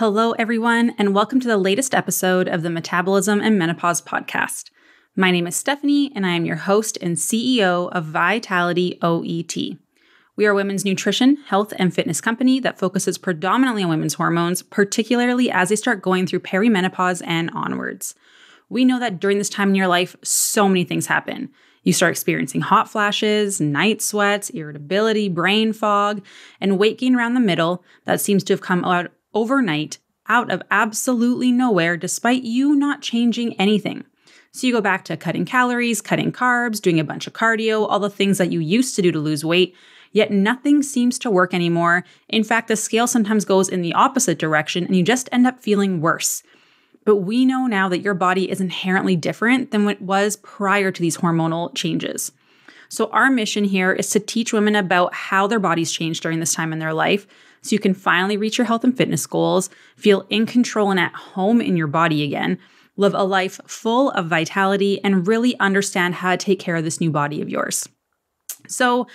Hello, everyone, and welcome to the latest episode of the Metabolism and Menopause podcast. My name is Stephanie, and I am your host and CEO of Vitality OET. We are a women's nutrition, health, and fitness company that focuses predominantly on women's hormones, particularly as they start going through perimenopause and onwards. We know that during this time in your life, so many things happen. You start experiencing hot flashes, night sweats, irritability, brain fog, and weight gain around the middle that seems to have come out overnight, out of absolutely nowhere, despite you not changing anything. So you go back to cutting calories, cutting carbs, doing a bunch of cardio, all the things that you used to do to lose weight, yet nothing seems to work anymore. In fact, the scale sometimes goes in the opposite direction and you just end up feeling worse. But we know now that your body is inherently different than what it was prior to these hormonal changes. So our mission here is to teach women about how their bodies change during this time in their life, so you can finally reach your health and fitness goals, feel in control and at home in your body again, live a life full of vitality, and really understand how to take care of this new body of yours. So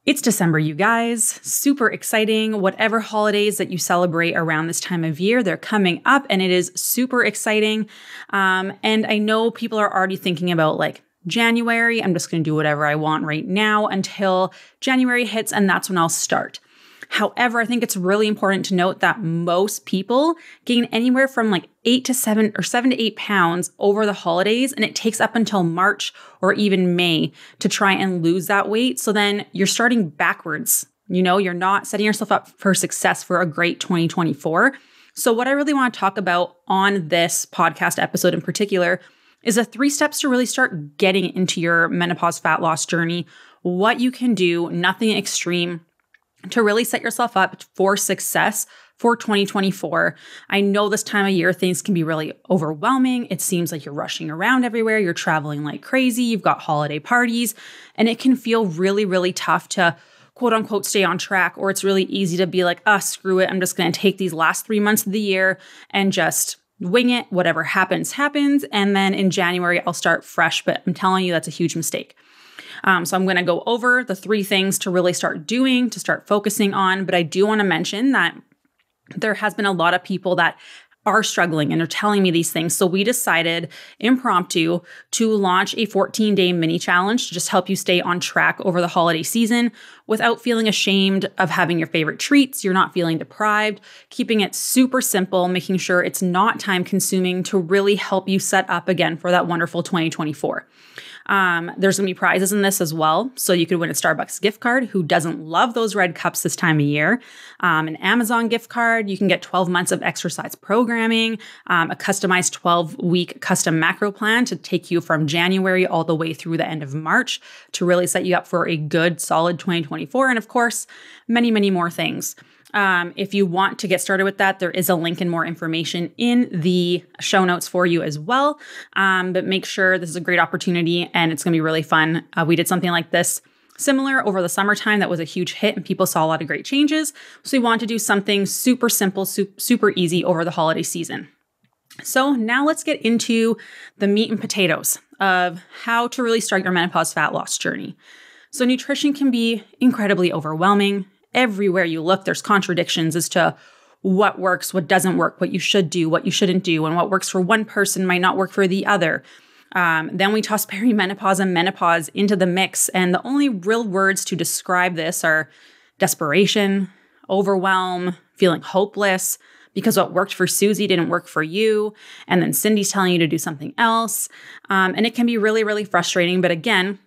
it's December, you guys. Super exciting. Whatever holidays that you celebrate around this time of year, they're coming up and it is super exciting. And I know people are already thinking about January. I'm just going to do whatever I want right now until January hits, and that's when I'll start. However, I think it's really important to note that most people gain anywhere from 8 to 7 or 7 to 8 pounds over the holidays, and it takes up until March or even May to try and lose that weight. So then you're starting backwards. You're not setting yourself up for success for a great 2024. So what I really want to talk about on this podcast episode in particular is the 3 steps to really start getting into your menopause fat loss journey, what you can do, nothing extreme, to really set yourself up for success for 2024. I know this time of year, things can be really overwhelming. It seems like you're rushing around everywhere. You're traveling like crazy. You've got holiday parties, and it can feel really, really tough to quote unquote stay on track, or it's really easy to be like, screw it. I'm just going to take these last 3 months of the year and just wing it. Whatever happens, happens. And then in January, I'll start fresh. But I'm telling you, that's a huge mistake. So I'm going to go over the 3 things to really start doing, to start focusing on. But I do want to mention that there has been a lot of people that are struggling and are telling me these things. So we decided impromptu to launch a 14-day mini challenge to just help you stay on track over the holiday season without feeling ashamed of having your favorite treats. You're not feeling deprived, keeping it super simple, making sure it's not time consuming to really help you set up again for that wonderful 2024. There's going to be prizes in this as well. So you could win a Starbucks gift card. Who doesn't love those red cups this time of year? An Amazon gift card. You can get 12 months of exercise programming, a customized 12-week custom macro plan to take you from January all the way through the end of March to really set you up for a good, solid 2024. And of course, many, many more things. If you want to get started with that, there is a link and more information in the show notes for you as well. But make sure this is a great opportunity and it's going to be really fun. We did something like this similar over the summertime that was a huge hit and people saw a lot of great changes. So we want to do something super simple, super easy over the holiday season. So now let's get into the meat and potatoes of how to really start your menopause fat loss journey. So nutrition can be incredibly overwhelming. Everywhere you look, there's contradictions as to what works, what doesn't work, what you should do, what you shouldn't do, and what works for one person might not work for the other. Then we toss perimenopause and menopause into the mix, and the only real words to describe this are desperation, overwhelm, feeling hopeless, because what worked for Susie didn't work for you, and then Cindy's telling you to do something else. And it can be really, really frustrating, but again,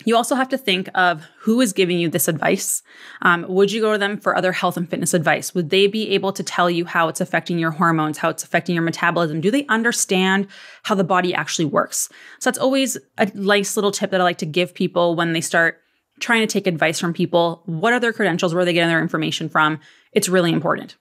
you also have to think of who is giving you this advice. Would you go to them for other health and fitness advice? Would they be able to tell you how it's affecting your hormones, how it's affecting your metabolism? Do they understand how the body actually works? So that's always a nice little tip that I like to give people when they start trying to take advice from people. What are their credentials? Where are they getting their information from? It's really important.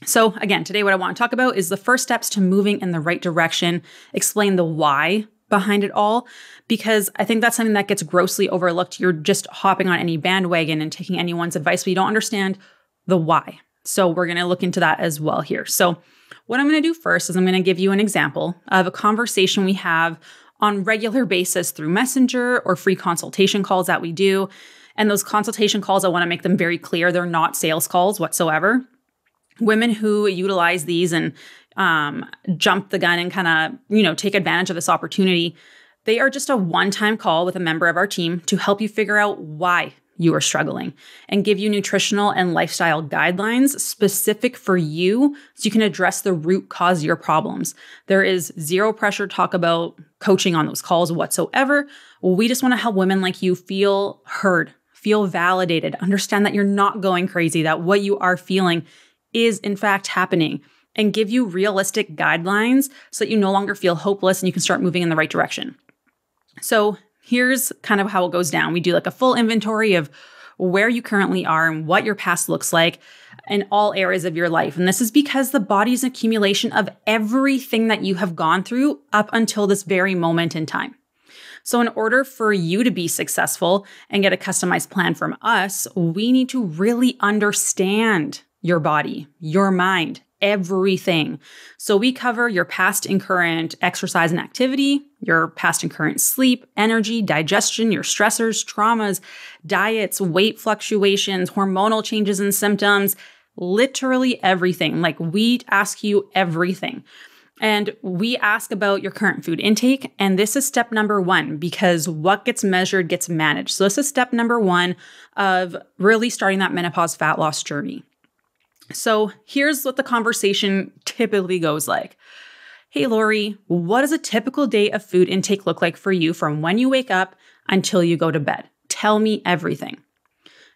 So again, today what I want to talk about is the first steps to moving in the right direction, explain the why behind it all, because I think that's something that gets grossly overlooked. You're just hopping on any bandwagon and taking anyone's advice, but you don't understand the why. So we're going to look into that as well here. So what I'm going to do first is I'm going to give you an example of a conversation we have on regular basis through Messenger or free consultation calls that we do. And those consultation calls, I want to make them very clear, they're not sales calls whatsoever. Women who utilize these and jump the gun and kind of, take advantage of this opportunity, they are just a one-time call with a member of our team to help you figure out why you are struggling and give you nutritional and lifestyle guidelines specific for you so you can address the root cause of your problems. There is zero pressure to talk about coaching on those calls whatsoever. We just want to help women like you feel heard, feel validated, understand that you're not going crazy, that what you are feeling is in fact happening, and give you realistic guidelines so that you no longer feel hopeless and you can start moving in the right direction. So here's kind of how it goes down. We do like a full inventory of where you currently are and what your past looks like in all areas of your life. And this is because the body is an accumulation of everything that you have gone through up until this very moment in time. So in order for you to be successful and get a customized plan from us, we need to really understand your body, your mind, everything. So we cover your past and current exercise and activity, your past and current sleep, energy, digestion, your stressors, traumas, diets, weight fluctuations, hormonal changes and symptoms, literally everything. Like, we ask you everything. And we ask about your current food intake. And this is step number one, because what gets measured gets managed. So this is step number one of really starting that menopause fat loss journey. So here's what the conversation typically goes like. Hey, Lori, what does a typical day of food intake look like for you from when you wake up until you go to bed? Tell me everything.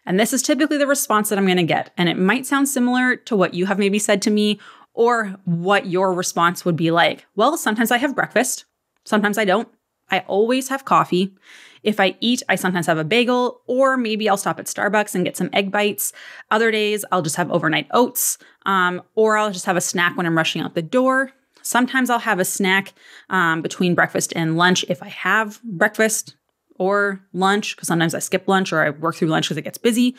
And this is typically the response that I'm going to get. And it might sound similar to what you have maybe said to me or what your response would be like. Well, sometimes I have breakfast. Sometimes I don't. I always have coffee. If I eat, I sometimes have a bagel, or maybe I'll stop at Starbucks and get some egg bites. Other days, I'll just have overnight oats, or I'll just have a snack when I'm rushing out the door. Sometimes I'll have a snack between breakfast and lunch if I have breakfast or lunch, because sometimes I skip lunch or I work through lunch because it gets busy.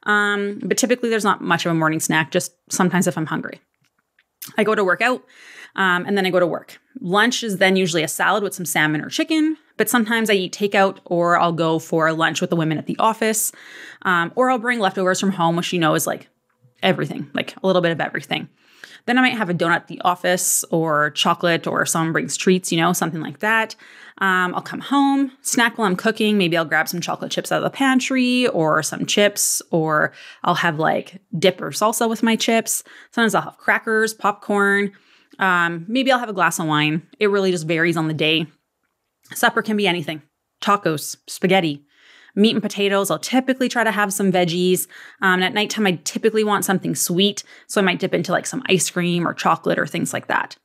But typically, there's not much of a morning snack, just sometimes if I'm hungry. I go to work out, and then I go to work. Lunch is then usually a salad with some salmon or chicken, but sometimes I eat takeout, or I'll go for lunch with the women at the office, or I'll bring leftovers from home, which is like everything, like a little bit of everything. Then I might have a donut at the office, or chocolate, or someone brings treats, something like that. I'll come home, snack while I'm cooking. Maybe I'll grab some chocolate chips out of the pantry or some chips, or I'll have like dip or salsa with my chips. Sometimes I'll have crackers, popcorn. Maybe I'll have a glass of wine. It really just varies on the day. Supper can be anything. Tacos, spaghetti, meat and potatoes. I'll typically try to have some veggies. And at nighttime, I typically want something sweet. So I might dip into like some ice cream or chocolate or things like that.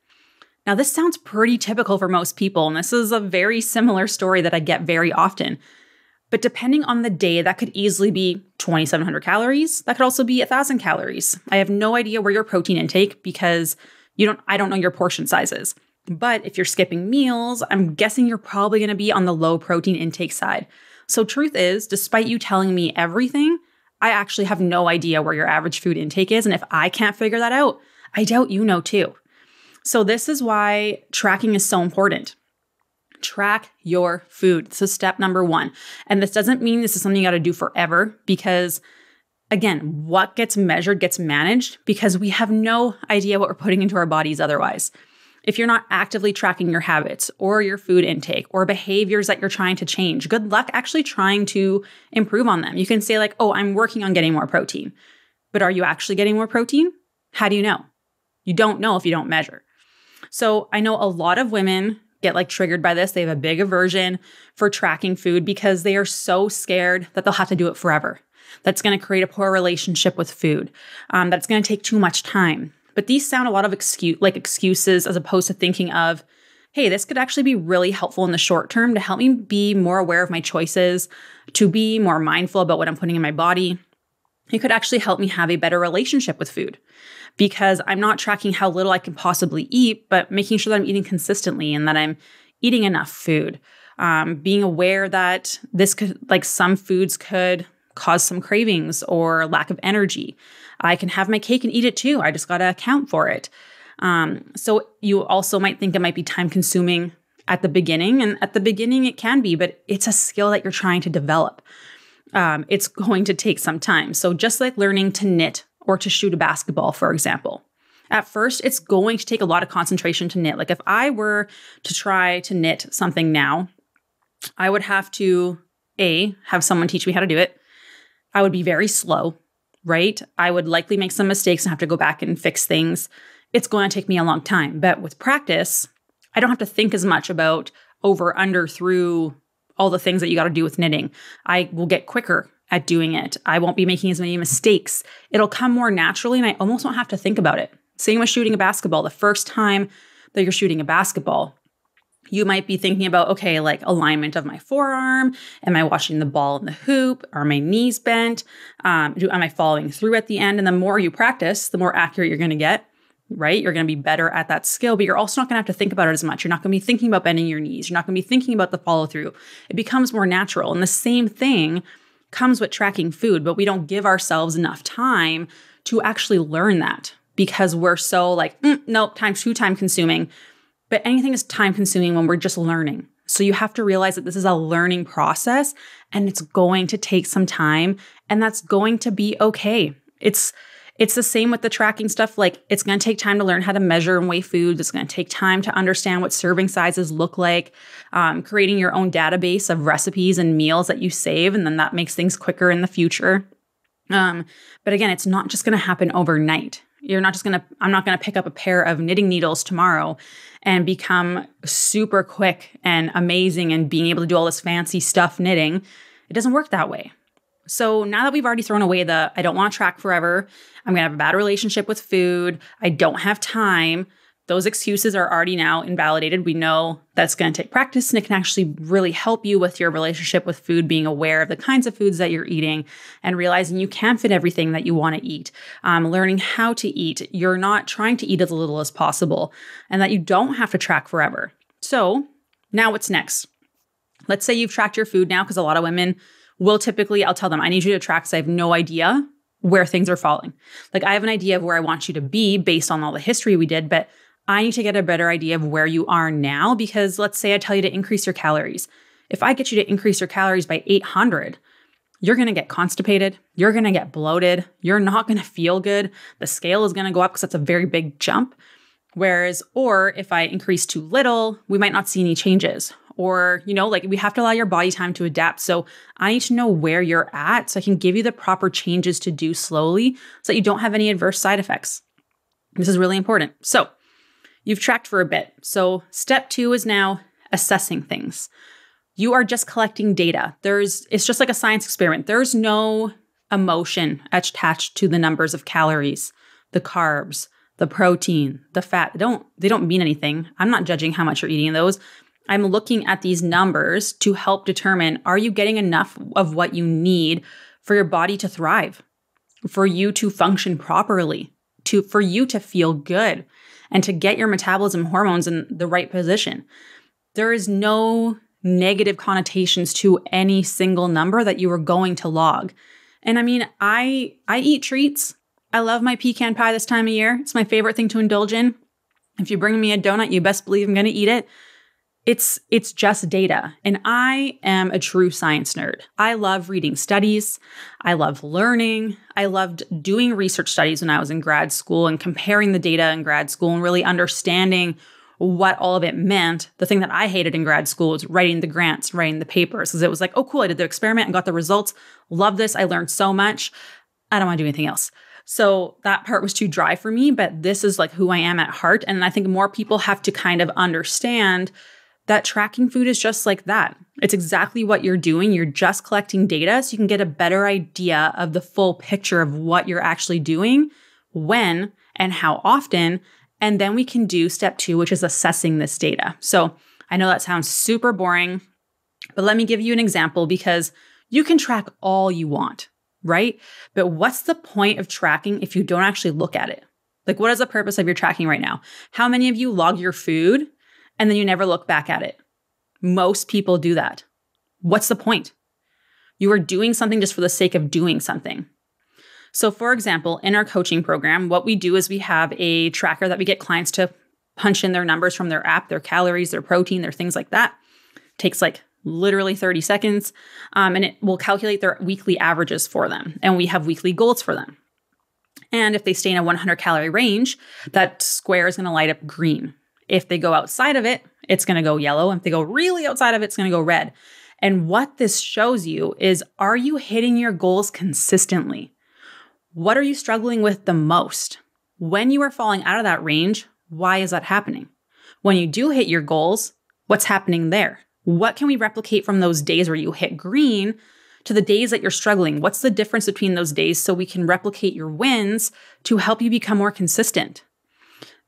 Now, this sounds pretty typical for most people, and this is a very similar story that I get very often. But depending on the day, that could easily be 2,700 calories. That could also be 1,000 calories. I have no idea where your protein intake, because I don't know your portion sizes. But if you're skipping meals, I'm guessing you're probably going to be on the low protein intake side. So truth is, despite you telling me everything, I actually have no idea where your average food intake is. And if I can't figure that out, I doubt you know too. So this is why tracking is so important. Track your food. This is step number one. And this doesn't mean this is something you got to do forever, because again, what gets measured gets managed, because we have no idea what we're putting into our bodies otherwise. If you're not actively tracking your habits or your food intake or behaviors that you're trying to change, good luck actually trying to improve on them. You can say like, oh, I'm working on getting more protein. But are you actually getting more protein? How do you know? You don't know if you don't measure. So I know a lot of women get like triggered by this. They have a big aversion for tracking food because they are so scared that they'll have to do it forever. That's going to create a poor relationship with food. That's going to take too much time. But these sound a lot of excuses as opposed to thinking of, hey, this could actually be really helpful in the short term to help me be more aware of my choices, to be more mindful about what I'm putting in my body. It could actually help me have a better relationship with food, because I'm not tracking how little I can possibly eat, but making sure that I'm eating consistently and that I'm eating enough food. Being aware that some foods could cause some cravings or lack of energy. I can have my cake and eat it too. I just got to account for it. So you also might think it might be time consuming at the beginning. And at the beginning it can be, but it's a skill that you're trying to develop. It's going to take some time. So just like learning to knit or to shoot a basketball, for example. At first, it's going to take a lot of concentration to knit. Like if I were to try to knit something now, I would have to, have someone teach me how to do it. I would be very slow, right? I would likely make some mistakes and have to go back and fix things. It's going to take me a long time. But with practice, I don't have to think as much about over, under, through all the things that you got to do with knitting. I will get quicker at doing it. I won't be making as many mistakes. It'll come more naturally and I almost won't have to think about it. Same with shooting a basketball. The first time that you're shooting a basketball, you might be thinking about, okay, like alignment of my forearm. Am I watching the ball in the hoop? Are my knees bent? Am I following through at the end? And the more you practice, the more accurate you're going to get, right? You're going to be better at that skill, but you're also not going to have to think about it as much. You're not going to be thinking about bending your knees. You're not going to be thinking about the follow through. It becomes more natural. And the same thing comes with tracking food, but we don't give ourselves enough time to actually learn that because we're so like, nope, too time consuming. But anything is time consuming when we're just learning. So you have to realize that this is a learning process and it's going to take some time and that's going to be okay. It's the same with the tracking stuff. Like it's going to take time to learn how to measure and weigh foods. It's going to take time to understand what serving sizes look like, creating your own database of recipes and meals that you save. And then that makes things quicker in the future. But again, it's not just going to happen overnight. I'm not going to pick up a pair of knitting needles tomorrow and become super quick and amazing and being able to do all this fancy stuff knitting. It doesn't work that way. So now that we've already thrown away I don't want to track forever, I'm going to have a bad relationship with food, I don't have time, those excuses are already now invalidated. We know that's going to take practice and it can actually really help you with your relationship with food, being aware of the kinds of foods that you're eating and realizing you can fit everything that you want to eat, learning how to eat. You're not trying to eat as little as possible and that you don't have to track forever. So now what's next? Let's say you've tracked your food now, because a lot of women will typically, I'll tell them, I need you to track because I have no idea where things are falling. Like I have an idea of where I want you to be based on all the history we did, but I need to get a better idea of where you are now, because let's say I tell you to increase your calories. If I get you to increase your calories by 800, you're going to get constipated. You're going to get bloated. You're not going to feel good. The scale is going to go up because that's a very big jump. Or if I increase too little, we might not see any changes. Or, like we have to allow your body time to adapt. So I need to know where you're at so I can give you the proper changes to do slowly so that you don't have any adverse side effects. This is really important. So you've tracked for a bit. So step 2 is now assessing things. You are just collecting data. It's just like a science experiment. There's no emotion attached to the numbers of calories, the carbs, the protein, the fat. They don't mean anything. I'm not judging how much you're eating those. I'm looking at these numbers to help determine, are you getting enough of what you need for your body to thrive, for you to function properly, for you to feel good, and to get your metabolism hormones in the right position. There is no negative connotations to any single number that you are going to log. And I mean, I eat treats. I love my pecan pie this time of year. It's my favorite thing to indulge in. If you bring me a donut, you best believe I'm going to eat it. It's just data. And I am a true science nerd. I love reading studies. I love learning. I loved doing research studies when I was in grad school and comparing the data in grad school and really understanding what all of it meant. The thing that I hated in grad school was writing the grants, writing the papers, because it was like, oh, cool, I did the experiment and got the results. Love this. I learned so much. I don't want to do anything else. So that part was too dry for me, but this is like who I am at heart. And I think more people have to kind of understand that tracking food is just like that. It's exactly what you're doing. You're just collecting data so you can get a better idea of the full picture of what you're actually doing, when, and how often. And then we can do step 2, which is assessing this data. So I know that sounds super boring, but let me give you an example, because you can track all you want, right? But what's the point of tracking if you don't actually look at it? Like, what is the purpose of your tracking right now? How many of you log your food and then you never look back at it? Most people do that. What's the point? You are doing something just for the sake of doing something. So for example, in our coaching program, what we do is we have a tracker that we get clients to punch in their numbers from their app, their calories, their protein, their things like that. It takes like literally 30 seconds. And it will calculate their weekly averages for them. And we have weekly goals for them. And if they stay in a 100 calorie range, that square is going to light up green. If they go outside of it, it's going to go yellow. And if they go really outside of it, it's going to go red. And what this shows you is, are you hitting your goals consistently? What are you struggling with the most? When you are falling out of that range, why is that happening? When you do hit your goals, what's happening there? What can we replicate from those days where you hit green to the days that you're struggling? What's the difference between those days so we can replicate your wins to help you become more consistent?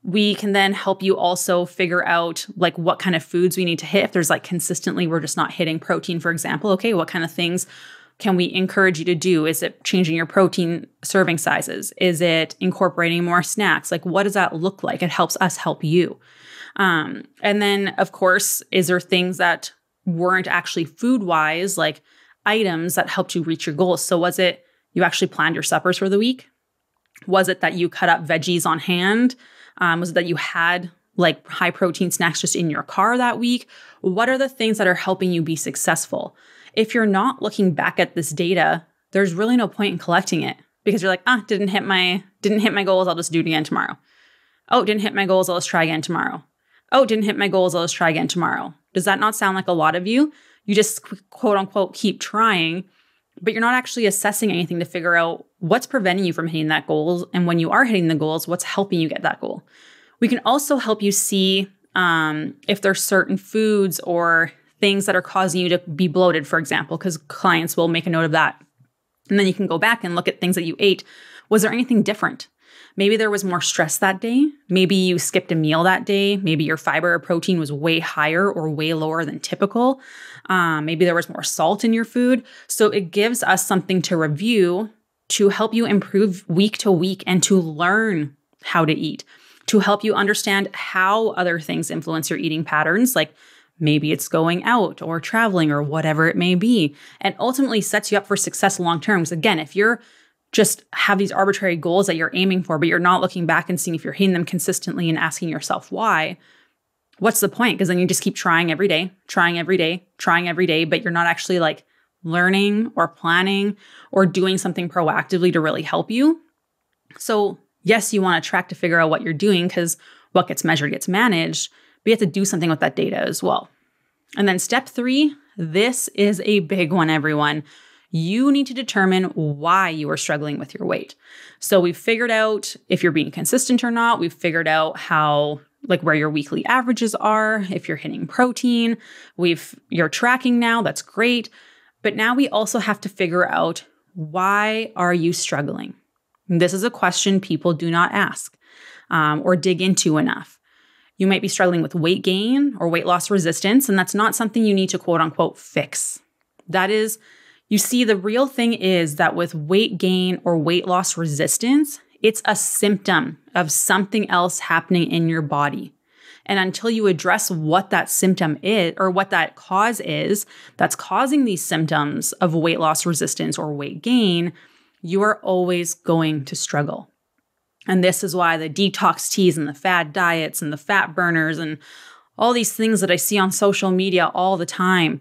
We can then help you also figure out like what kind of foods we need to hit. If there's like consistently, we're just not hitting protein, for example. Okay, what kind of things can we encourage you to do? Is it changing your protein serving sizes? Is it incorporating more snacks? Like, what does that look like? It helps us help you. And then, of course, is there things that weren't actually food-wise, like items that helped you reach your goals? So was it you actually planned your suppers for the week? Was it that you cut up veggies on hand? Was it that you had like high protein snacks just in your car that week? What are the things that are helping you be successful? If you're not looking back at this data, there's really no point in collecting it because you're like, didn't hit my goals. I'll just do it again tomorrow. Oh, didn't hit my goals. I'll just try again tomorrow. Oh, didn't hit my goals. I'll just try again tomorrow. Does that not sound like a lot of you? You just quote unquote keep trying, but you're not actually assessing anything to figure out what's preventing you from hitting that goal. And when you are hitting the goals, what's helping you get that goal? We can also help you see if there's certain foods or things that are causing you to be bloated, for example, because clients will make a note of that. And then you can go back and look at things that you ate. Was there anything different? Maybe there was more stress that day. Maybe you skipped a meal that day. Maybe your fiber or protein was way higher or way lower than typical. Maybe there was more salt in your food. So it gives us something to review to help you improve week to week and to learn how to eat, to help you understand how other things influence your eating patterns, like maybe it's going out or traveling or whatever it may be, and ultimately sets you up for success long term. Because again, if you're just have these arbitrary goals that you're aiming for, but you're not looking back and seeing if you're hitting them consistently and asking yourself why, what's the point? Because then you just keep trying every day, but you're not actually like learning or planning or doing something proactively to really help you. So yes, you want to track to figure out what you're doing because what gets measured gets managed, but you have to do something with that data as well. And then step 3, this is a big one, everyone. You need to determine why you are struggling with your weight. So we've figured out if you're being consistent or not. We've figured out how, like where your weekly averages are, if you're hitting protein. You're tracking now, that's great. But now we also have to figure out, why are you struggling? This is a question people do not ask or dig into enough. You might be struggling with weight gain or weight loss resistance, and that's not something you need to quote unquote fix. That is, you see, the real thing is that with weight gain or weight loss resistance, it's a symptom of something else happening in your body. And until you address what that symptom is or what that cause is that's causing these symptoms of weight loss resistance or weight gain, you are always going to struggle. And this is why the detox teas and the fad diets and the fat burners and all these things that I see on social media all the time,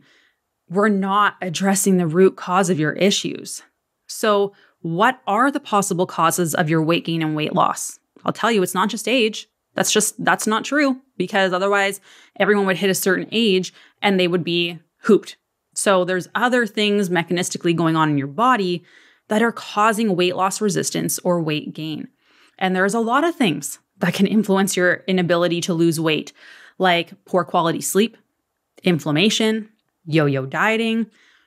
we're not addressing the root cause of your issues. So what are the possible causes of your weight gain and weight loss? I'll tell you, it's not just age. That's not true, because otherwise everyone would hit a certain age and they would be hooped. So there's other things mechanistically going on in your body that are causing weight loss resistance or weight gain. And there's a lot of things that can influence your inability to lose weight, like poor quality sleep, inflammation, yo-yo dieting,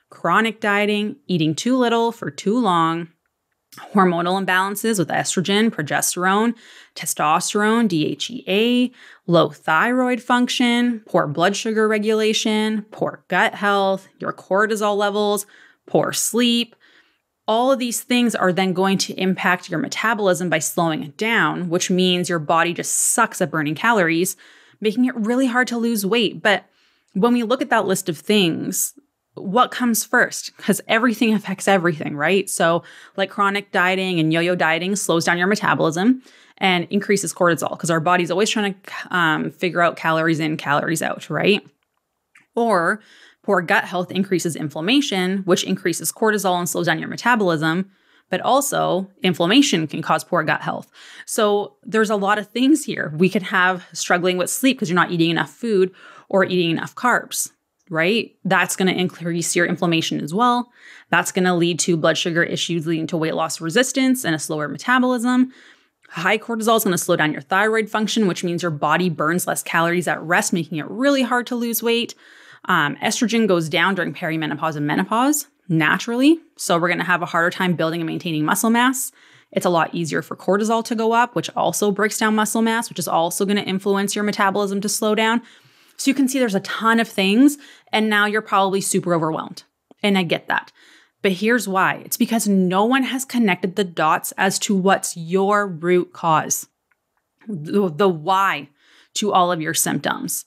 chronic dieting, eating too little for too long, hormonal imbalances with estrogen, progesterone, testosterone, DHEA, low thyroid function, poor blood sugar regulation, poor gut health, your cortisol levels, poor sleep. All of these things are then going to impact your metabolism by slowing it down, which means your body just sucks at burning calories, making it really hard to lose weight. But when we look at that list of things, what comes first? Because everything affects everything, right? So like chronic dieting and yo-yo dieting slows down your metabolism and increases cortisol because our body's always trying to figure out calories in, calories out, right? Or poor gut health increases inflammation, which increases cortisol and slows down your metabolism. but also inflammation can cause poor gut health. So there's a lot of things here. We could have struggling with sleep because you're not eating enough food or eating enough carbs, right? That's going to increase your inflammation as well. That's going to lead to blood sugar issues leading to weight loss resistance and a slower metabolism. High cortisol is going to slow down your thyroid function, which means your body burns less calories at rest, making it really hard to lose weight. Estrogen goes down during perimenopause and menopause naturally. So we're going to have a harder time building and maintaining muscle mass. It's a lot easier for cortisol to go up, which also breaks down muscle mass, which is also going to influence your metabolism to slow down. So you can see there's a ton of things, and now you're probably super overwhelmed. And I get that. But here's why. It's because no one has connected the dots as to what's your root cause, the why to all of your symptoms.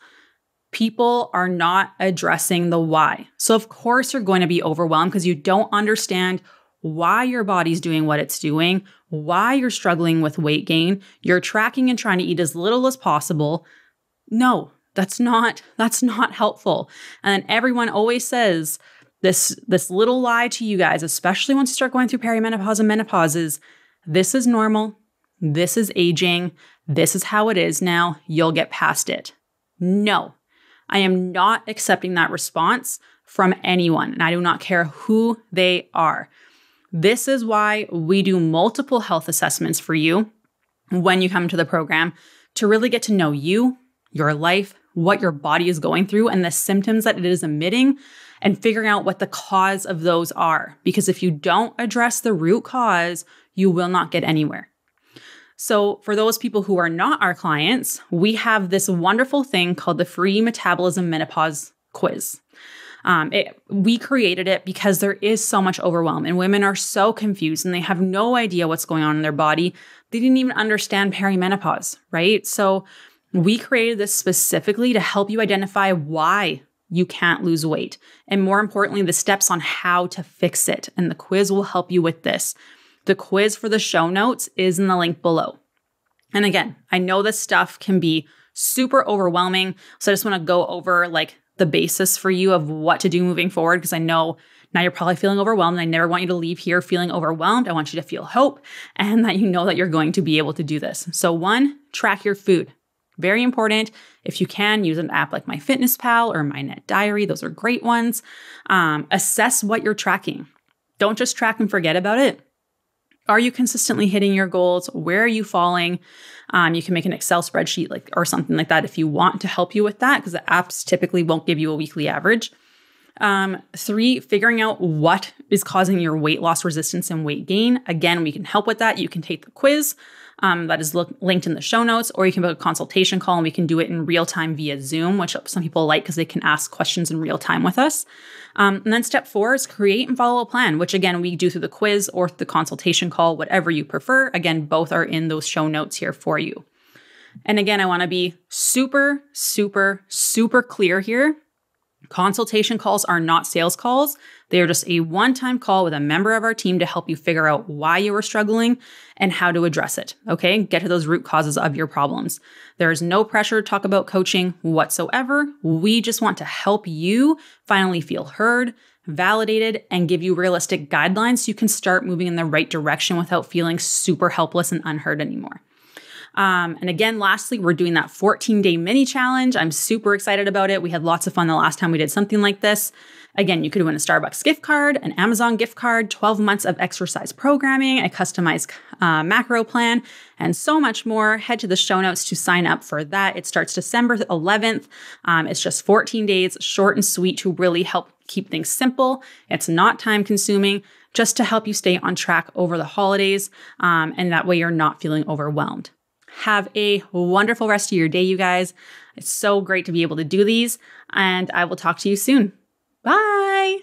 People are not addressing the why. So of course you're going to be overwhelmed because you don't understand why your body's doing what it's doing, why you're struggling with weight gain. You're tracking and trying to eat as little as possible. No, that's not helpful. And everyone always says this little lie to you guys, especially once you start going through perimenopause and menopause, is this is normal. This is aging. This is how it is now. You'll get past it. No. I am not accepting that response from anyone, and I do not care who they are. This is why we do multiple health assessments for you when you come to the program to really get to know you, your life, what your body is going through, and the symptoms that it is emitting, and figuring out what the cause of those are. Because if you don't address the root cause, you will not get anywhere. So for those people who are not our clients, we have this wonderful thing called the free Metabolism Menopause quiz. We created it because there is so much overwhelm and women are so confused and they have no idea what's going on in their body. They didn't even understand perimenopause, right? So we created this specifically to help you identify why you can't lose weight. And more importantly, the steps on how to fix it. And the quiz will help you with this. The quiz for the show notes is in the link below. And again, I know this stuff can be super overwhelming. So I just want to go over like the basis for you of what to do moving forward, because I know now you're probably feeling overwhelmed. And I never want you to leave here feeling overwhelmed. I want you to feel hope and that you know that you're going to be able to do this. So 1, track your food. Very important. If you can, use an app like MyFitnessPal or MyNet Diary. Those are great ones. Assess what you're tracking. Don't just track and forget about it. Are you consistently hitting your goals? Where are you falling? You can make an Excel spreadsheet or something like that if you want to help you with that, because the apps typically won't give you a weekly average. 3, figuring out what is causing your weight loss resistance and weight gain. Again, we can help with that. You can take the quiz that is linked in the show notes, or you can book a consultation call and we can do it in real time via Zoom, which some people like because they can ask questions in real time with us. And then step 4 is create and follow a plan, which again, we do through the quiz or the consultation call, whatever you prefer. Again, both are in those show notes here for you. And again, I want to be super, super, super clear here. Consultation calls are not sales calls. They are just a one-time call with a member of our team to help you figure out why you are struggling and how to address it, okay? Get to those root causes of your problems. There is no pressure to talk about coaching whatsoever. We just want to help you finally feel heard, validated, and give you realistic guidelines so you can start moving in the right direction without feeling super helpless and unheard anymore. And again, lastly, we're doing that 14-day mini challenge. I'm super excited about it. We had lots of fun the last time we did something like this. Again, you could win a Starbucks gift card, an Amazon gift card, 12 months of exercise programming, a customized macro plan, and so much more. Head to the show notes to sign up for that. It starts December 11th. It's just 14 days, short and sweet, to really help keep things simple. It's not time consuming, just to help you stay on track over the holidays. And that way you're not feeling overwhelmed. Have a wonderful rest of your day, you guys. It's so great to be able to do these, and I will talk to you soon. Bye.